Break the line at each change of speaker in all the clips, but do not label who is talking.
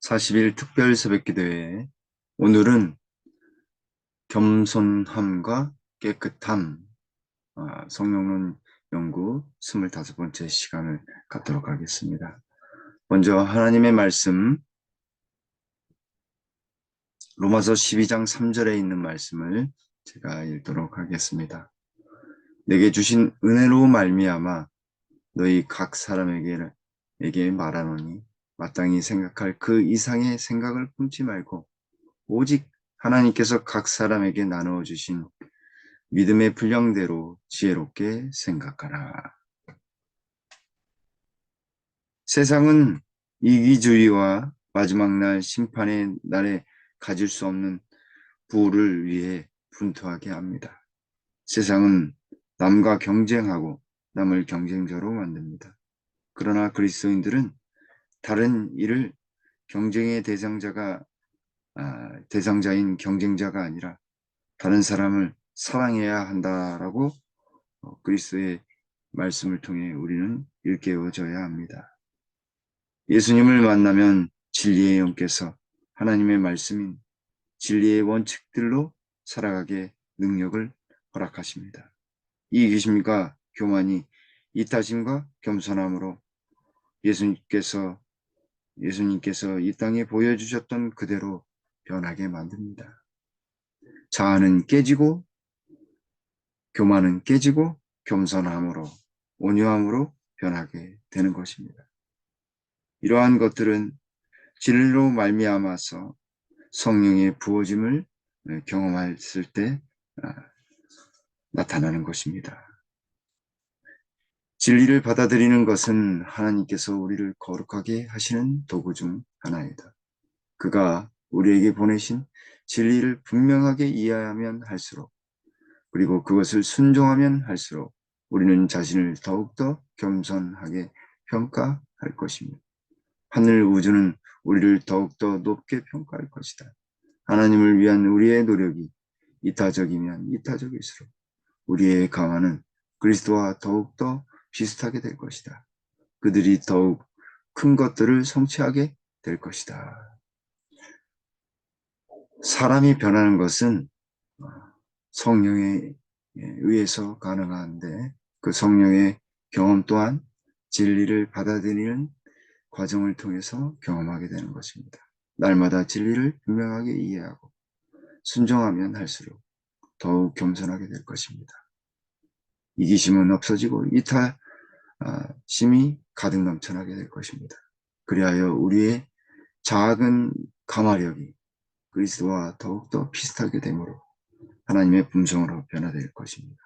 40일 특별 새벽기도회. 오늘은 겸손함과 깨끗함, 성령론 연구 25번째 시간을 갖도록 하겠습니다. 먼저 하나님의 말씀, 로마서 12장 3절에 있는 말씀을 제가 읽도록 하겠습니다. 내게 주신 은혜로 말미암아 너희 각 사람에게 말하노니 마땅히 생각할 그 이상의 생각을 품지 말고 오직 하나님께서 각 사람에게 나누어 주신 믿음의 분량대로 지혜롭게 생각하라. 세상은 이기주의와 마지막 날 심판의 날에 가질 수 없는 부를 위해 분투하게 합니다. 세상은 남과 경쟁하고 남을 경쟁자로 만듭니다. 그러나 그리스도인들은 다른 일을 경쟁의 대상자인 경쟁자가 아니라 다른 사람을 사랑해야 한다라고 그리스도의 말씀을 통해 우리는 일깨워져야 합니다. 예수님을 만나면 진리의 영께서 하나님의 말씀인 진리의 원칙들로 살아가게 능력을 허락하십니다. 이기심과 교만이 이타심과 겸손함으로 예수님께서 이 땅에 보여주셨던 그대로 변하게 만듭니다. 자아는 깨지고 교만은 깨지고 겸손함으로 온유함으로 변하게 되는 것입니다. 이러한 것들은 진리로 말미암아서 성령의 부어짐을 경험했을 때 나타나는 것입니다. 진리를 받아들이는 것은 하나님께서 우리를 거룩하게 하시는 도구 중 하나이다. 그가 우리에게 보내신 진리를 분명하게 이해하면 할수록 그리고 그것을 순종하면 할수록 우리는 자신을 더욱더 겸손하게 평가할 것입니다. 하늘 우주는 우리를 더욱더 높게 평가할 것이다. 하나님을 위한 우리의 노력이 이타적이면 이타적일수록 우리의 강화는 그리스도와 더욱더 비슷하게 될 것이다. 그들이 더욱 큰 것들을 성취하게 될 것이다. 사람이 변하는 것은 성령에 의해서 가능한데 그 성령의 경험 또한 진리를 받아들이는 과정을 통해서 경험하게 되는 것입니다. 날마다 진리를 분명하게 이해하고 순종하면 할수록 더욱 겸손하게 될 것입니다. 이기심은 없어지고 이타심이 가득 넘쳐나게 될 것입니다. 그리하여 우리의 작은 감화력이 그리스도와 더욱더 비슷하게 되므로 하나님의 품성으로 변화될 것입니다.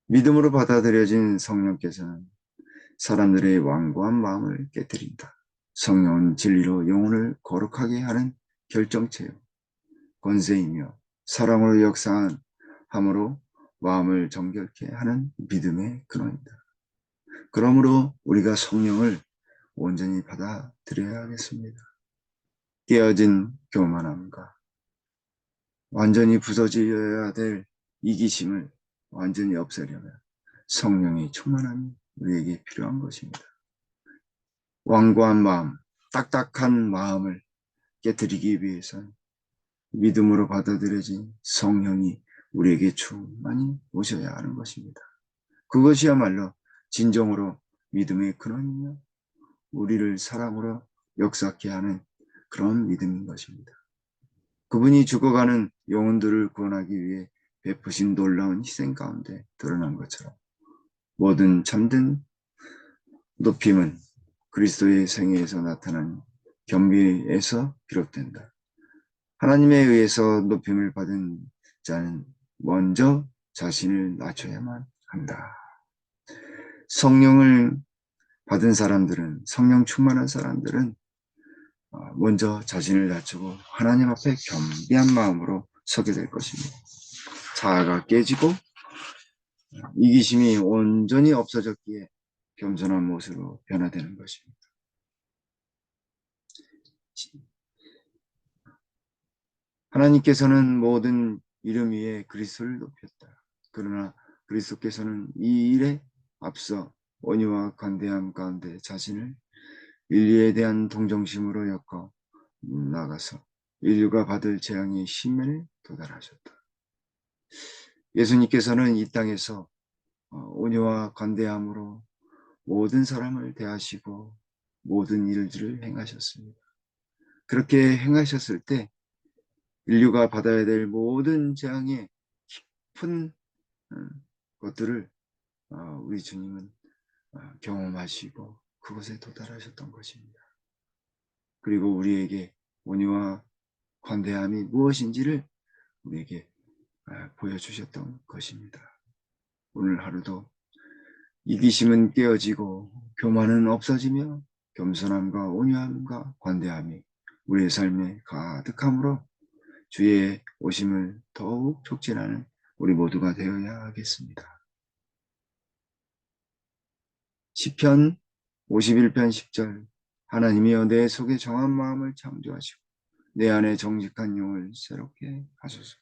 믿음으로 받아들여진 성령께서는 사람들의 완고한 마음을 깨뜨린다. 성령은 진리로 영혼을 거룩하게 하는 결정체요 권세이며 사랑으로 역사함으로 마음을 정결케 하는 믿음의 근원이다. 그러므로 우리가 성령을 온전히 받아들여야 하겠습니다. 깨어진 교만함과 완전히 부서져야 될 이기심을 완전히 없애려면 성령의 충만함이 우리에게 필요한 것입니다. 완고한 마음, 딱딱한 마음을 깨뜨리기 위해서는 믿음으로 받아들여진 성령이 우리에게 충만히 오셔야 하는 것입니다. 그것이야말로 진정으로 믿음의 근원이며 우리를 사랑으로 역사케 하는 그런 믿음인 것입니다. 그분이 죽어가는 영혼들을 구원하기 위해 베푸신 놀라운 희생 가운데 드러난 것처럼 모든 참된 높임은 그리스도의 생애에서 나타난 겸비에서 비롯된다. 하나님에 의해서 높임을 받은 자는 먼저 자신을 낮춰야만 한다. 성령을 받은 사람들은, 성령 충만한 사람들은 먼저 자신을 낮추고 하나님 앞에 겸비한 마음으로 서게 될 것입니다. 자아가 깨지고 이기심이 온전히 없어졌기에 겸손한 모습으로 변화되는 것입니다. 하나님께서는 모든 이름 위에 그리스도를 높였다. 그러나 그리스도께서는 이 일에 앞서 온유와 관대함 가운데 자신을 인류에 대한 동정심으로 엮어 나가서 인류가 받을 재앙의 신면에 도달하셨다. 예수님께서는 이 땅에서 온유와 관대함으로 모든 사람을 대하시고 모든 일들을 행하셨습니다. 그렇게 행하셨을 때 인류가 받아야 될 모든 재앙의 깊은 것들을 우리 주님은 경험하시고 그곳에 도달하셨던 것입니다. 그리고 우리에게 온유와 관대함이 무엇인지를 우리에게 보여주셨던 것입니다. 오늘 하루도 이기심은 깨어지고 교만은 없어지며 겸손함과 온유함과 관대함이 우리의 삶에 가득함으로 주의 오심을 더욱 촉진하는 우리 모두가 되어야 하겠습니다. 시편 51편 10절 하나님이여 내 속에 정한 마음을 창조하시고 내 안에 정직한 영을 새롭게 하소서.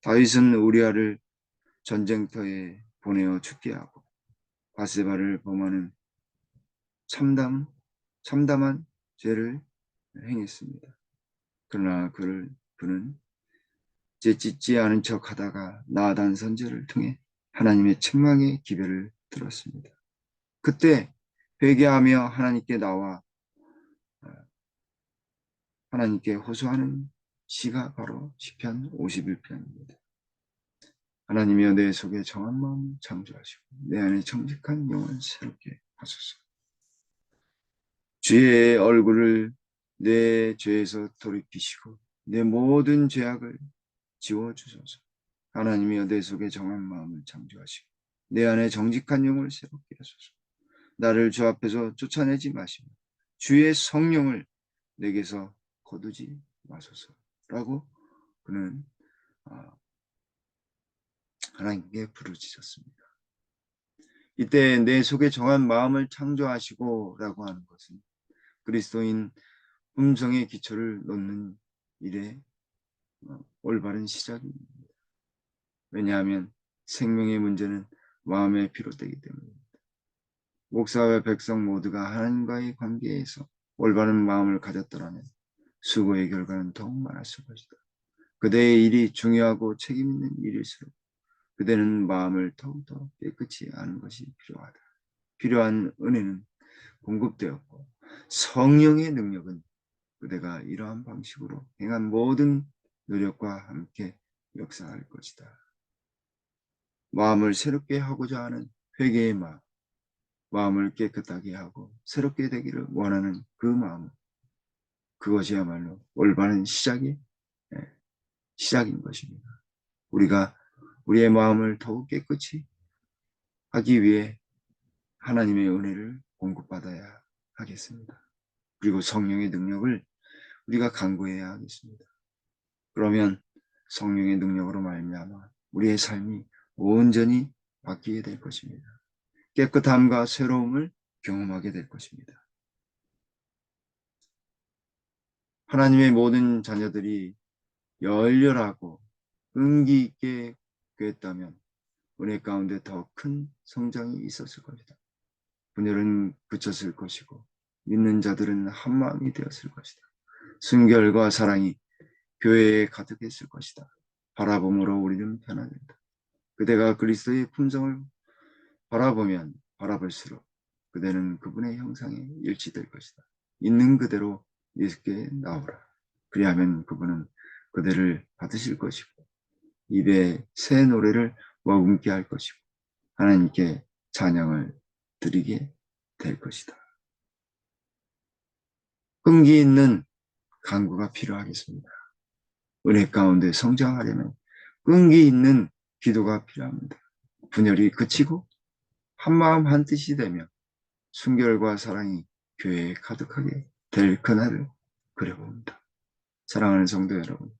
다윗은 우리아를 전쟁터에 보내어 죽게 하고 바세바를 범하는 참담한 죄를 행했습니다. 그러나 그는 찢지 않은 척 하다가 나단 선제를 통해 하나님의 책망의 기별을 들었습니다. 그때 회개하며 하나님께 나와 하나님께 호소하는 시가 바로 시편 51편입니다. 하나님이여 내 속에 정한 마음을 창조하시고 내 안에 정직한 영을 새롭게 하소서. 주의 얼굴을 내 죄에서 돌이키시고 내 모든 죄악을 지워주소서. 하나님이여 내 속에 정한 마음을 창조하시고 내 안에 정직한 영을 새롭게 하소서. 나를 주 앞에서 쫓아내지 마시고 주의 성령을 내게서 거두지 마소서라고 그는 하나님께 부르짖었습니다. 이때 내 속에 정한 마음을 창조하시고 라고 하는 것은 그리스도인 음성의 기초를 놓는 일의 올바른 시작입니다. 왜냐하면 생명의 문제는 마음에 비롯되기 때문입니다. 목사와 백성 모두가 하나님과의 관계에서 올바른 마음을 가졌더라면 수고의 결과는 더욱 많았을 것이다. 그대의 일이 중요하고 책임 있는 일일수록 그대는 마음을 더욱더 깨끗이 하는 것이 필요하다. 필요한 은혜는 공급되었고 성령의 능력은 그대가 이러한 방식으로 행한 모든 노력과 함께 역사할 것이다. 마음을 새롭게 하고자 하는 회개의 마음을 깨끗하게 하고 새롭게 되기를 원하는 그 마음, 그것이야말로 올바른 시작인 것입니다. 우리가 우리의 마음을 더욱 깨끗이 하기 위해 하나님의 은혜를 공급받아야 하겠습니다. 그리고 성령의 능력을 우리가 간구해야 하겠습니다. 그러면 성령의 능력으로 말미암아 우리의 삶이 온전히 바뀌게 될 것입니다. 깨끗함과 새로움을 경험하게 될 것입니다. 하나님의 모든 자녀들이 열렬하고 은기 있게 구했다면 은혜 가운데 더 큰 성장이 있었을 것이다. 분열은 그쳤을 것이고 믿는 자들은 한마음이 되었을 것이다. 순결과 사랑이 교회에 가득했을 것이다. 바라봄으로 우리는 변화된다. 그대가 그리스도의 품성을 바라보면 바라볼수록 그대는 그분의 형상에 일치될 것이다. 있는 그대로 예수께 나오라. 그리하면 그분은 그대를 받으실 것이고 입에 새 노래를 머금게 할 것이고 하나님께 찬양을 드리게 될 것이다. 끈기 있는 간구가 필요하겠습니다. 은혜 가운데 성장하려면 끈기 있는 기도가 필요합니다. 분열이 그치고 한마음 한뜻이 되며 순결과 사랑이 교회에 가득하게 될 그날을 그려봅니다. 사랑하는 성도 여러분,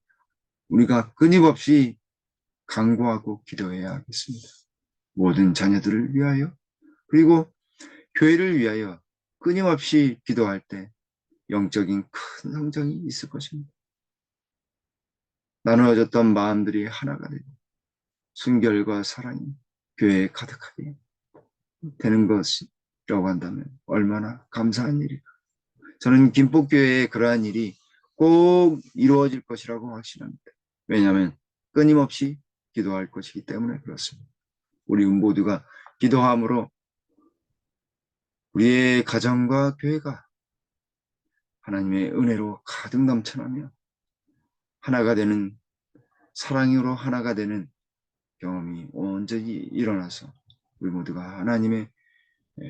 우리가 끊임없이 간구하고 기도해야 하겠습니다. 모든 자녀들을 위하여 그리고 교회를 위하여 끊임없이 기도할 때 영적인 큰 성장이 있을 것입니다. 나누어졌던 마음들이 하나가 되고 순결과 사랑이 교회에 가득하게 되는 것이 한다면 얼마나 감사한 일일까. 저는 김포교회에 그러한 일이 꼭 이루어질 것이라고 확신합니다. 왜냐하면 끊임없이 기도할 것이기 때문에 그렇습니다. 우리 모두가 기도함으로 우리의 가정과 교회가 하나님의 은혜로 가득 넘쳐나며 하나가 되는, 사랑으로 하나가 되는 경험이 온전히 일어나서 우리 모두가 하나님의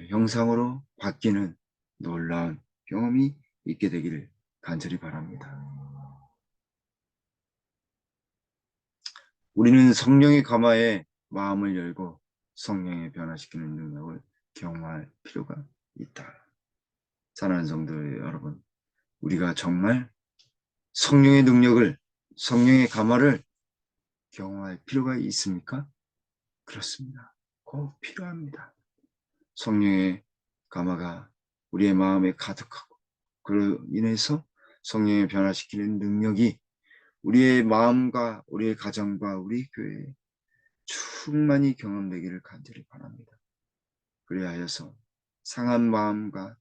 형상으로 바뀌는 놀라운 경험이 있게 되기를 간절히 바랍니다. 우리는 성령의 가마에 마음을 열고 성령의 변화시키는 능력을 경험할 필요가 있다. 사랑하는 성도 여러분, 우리가 정말 성령의 능력을, 성령의 가마를 경험할 필요가 있습니까? 그렇습니다. 꼭 필요합니다. 성령의 가마가 우리의 마음에 가득하고 그로 인해서 성령의 변화시키는 능력이 우리의 마음과 우리의 가정과 우리 교회에 충만히 경험되기를 간절히 바랍니다. 그리하여서 상한 마음과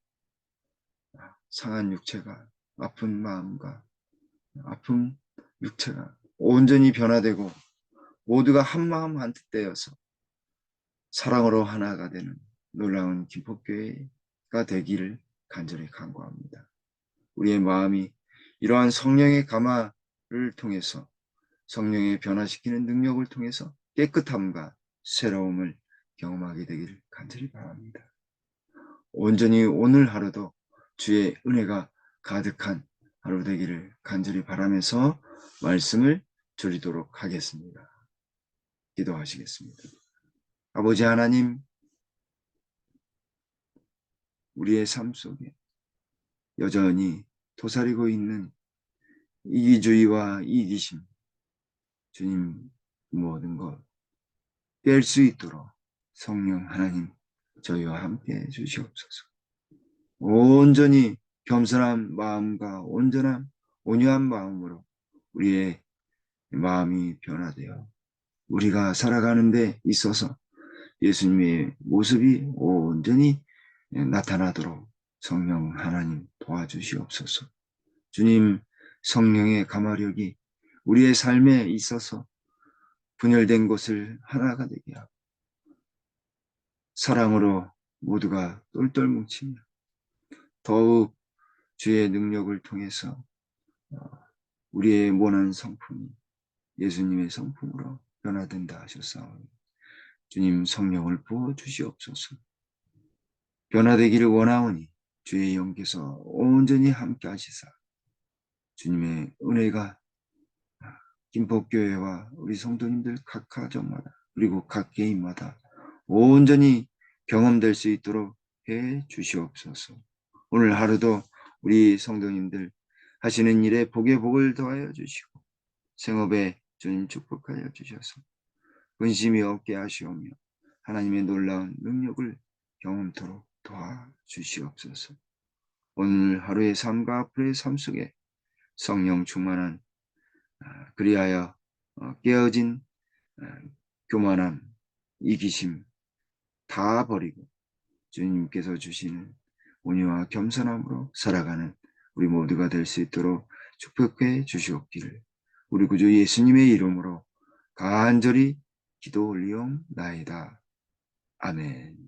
상한 육체가, 아픈 마음과 아픈 육체가 온전히 변화되고 모두가 한 마음 한 뜻 되어서 사랑으로 하나가 되는 놀라운 김포교회가 되기를 간절히 간구합니다. 우리의 마음이 이러한 성령의 가마를 통해서, 성령의 변화시키는 능력을 통해서 깨끗함과 새로움을 경험하게 되기를 간절히 바랍니다. 온전히 오늘 하루도 주의 은혜가 가득한 하루 되기를 간절히 바라면서 말씀을 드리도록 하겠습니다. 기도하시겠습니다. 아버지 하나님, 우리의 삶 속에 여전히 도사리고 있는 이기주의와 이기심, 주님 모든 것 깰 수 있도록 성령 하나님 저희와 함께 해주시옵소서. 온전히 겸손한 마음과 온전한 온유한 마음으로 우리의 마음이 변화되어 우리가 살아가는 데 있어서 예수님의 모습이 온전히 나타나도록 성령 하나님 도와주시옵소서. 주님, 성령의 가마력이 우리의 삶에 있어서 분열된 곳을 하나가 되게 하고 사랑으로 모두가 똘똘 뭉치며 더욱 주의 능력을 통해서 우리의 모난 성품이 예수님의 성품으로 변화된다 하셨사오니 주님 성령을 부어 주시옵소서. 변화되기를 원하오니 주의 영께서 온전히 함께 하시사 주님의 은혜가 김포교회와 우리 성도님들 각 가정마다 그리고 각 개인마다 온전히 경험될 수 있도록 해 주시옵소서. 오늘 하루도 우리 성도님들 하시는 일에 복에 복을 더하여 주시고 생업에 주님 축복하여 주셔서 근심이 없게 하시오며 하나님의 놀라운 능력을 경험토록 도와주시옵소서. 오늘 하루의 삶과 앞으로의 삶 속에 성령 충만한 그리하여 깨어진 교만함, 이기심 다 버리고 주님께서 주시는 온유와 겸손함으로 살아가는 우리 모두가 될 수 있도록 축복해 주시옵기를 우리 구주 예수님의 이름으로 간절히 기도 올리옵나이다. 아멘.